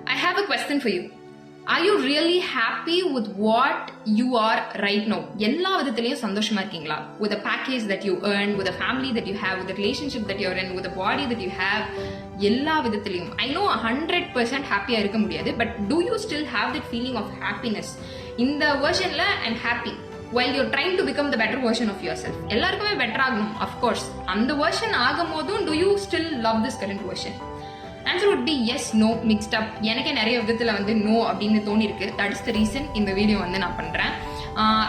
I have a question for you. Are you really happy with what you are right now? எல்லா விதத்திலையும் சந்தோஷமா இருக்கீங்களா? With the package that you earn, with the family that you have, with the relationship that you're in, with the body that you have, எல்லா விதத்திலையும். I know 100% ஹாப்பியா இருக்க முடியாது, but do you still have that feeling of happiness? இந்த வெர்ஷன்ல I'm happy while you're trying to become the better version of yourself. எல்லாருக்குமே better ஆகணும், of course. அந்த version ஆகும் போதும் do you still love this current version? Answer would be yes, no, mixed up. எனக்கு நிறைய விதத்துல no அப்படின்னு தோணி இருக்கு. That is the reason இந்த வீடியோ நான் பண்றேன்.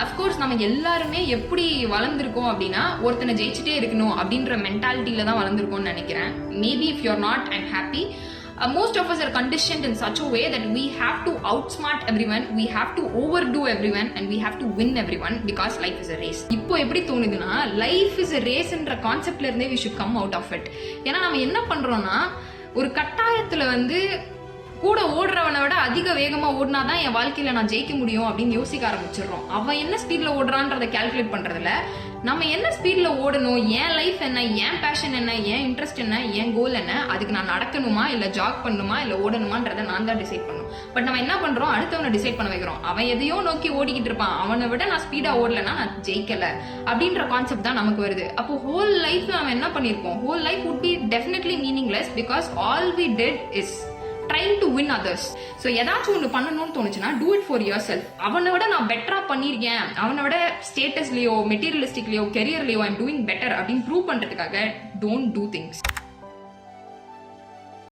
அஃப்கோர்ஸ் நம்ம எல்லாருமே எப்படி வளர்ந்துருக்கோம் அப்படின்னா ஒருத்தனை ஜெயிச்சுட்டே இருக்கணும் அப்படின்ற மென்டாலிட்டியில தான் வளர்ந்துருக்கோம்னு நினைக்கிறேன். Maybe if you are not I'm happy. Most of us are conditioned in such a way that we have to outsmart everyone, we have to overdo everyone, and we have to win everyone because life is a race. இப்போ எப்படி தோணுதுன்னா life is a race என்ற கான்செப்ட்ல இருந்தே we should come out of it. ஏன்னா நம்ம என்ன பண்றோம்னா ஒரு கட்டாயத்துல கூட ஓடுறவனை விட அதிக வேகமா ஓடினாதான் என் வாழ்க்கையில நான் ஜெயிக்க முடியும் அப்படின்னு யோசிக்க ஆரம்பிச்சிடுறோம். அவன் என்ன ஸ்பீட்ல ஓடுறான்றத கால்குலேட் பண்றதுல நம்ம என்ன ஸ்பீட்ல ஓடணும், என் லைஃப் என்ன, என் பேஷன் என்ன, என் இன்ட்ரெஸ்ட் என்ன, என் கோல் என்ன, அதுக்கு நான் நடக்கணுமா இல்ல ஜாக் பண்ணணுமா இல்ல ஓடணுமான்றதை நான் தான் டிசைட் பண்ணணும். பட் நம்ம என்ன பண்றோம், அடுத்தவனை டிசைட் பண்ண வைக்கிறோம். அவன் எதையோ நோக்கி ஓடிக்கிட்டு இருப்பான், அவனை விட நான் ஸ்பீடா ஓடலன்னா நான் ஜெயிக்கல அப்படின்ற கான்செப்ட் தான் நமக்கு வருது. அப்போ ஹோல் லைஃப்ல நம்ம என்ன பண்ணிருப்போம், whole life would be definitely meaningless because all we did is trying to win others. So ஏதாச்சும் ஒன்று பண்ணணும்னு தோணுச்சுன்னா do it for yourself. அவனை விட நான் பெட்டரா பண்ணிருக்கேன், அவனை விட ஸ்டேட்டஸ்லயோ மெட்டீரியலிஸ்டிக்லயோ கெரியர்லயோ ஐம் டூயிங் பெட்டர் அப்படின்னு ப்ரூவ் பண்றதுக்காக don't do things.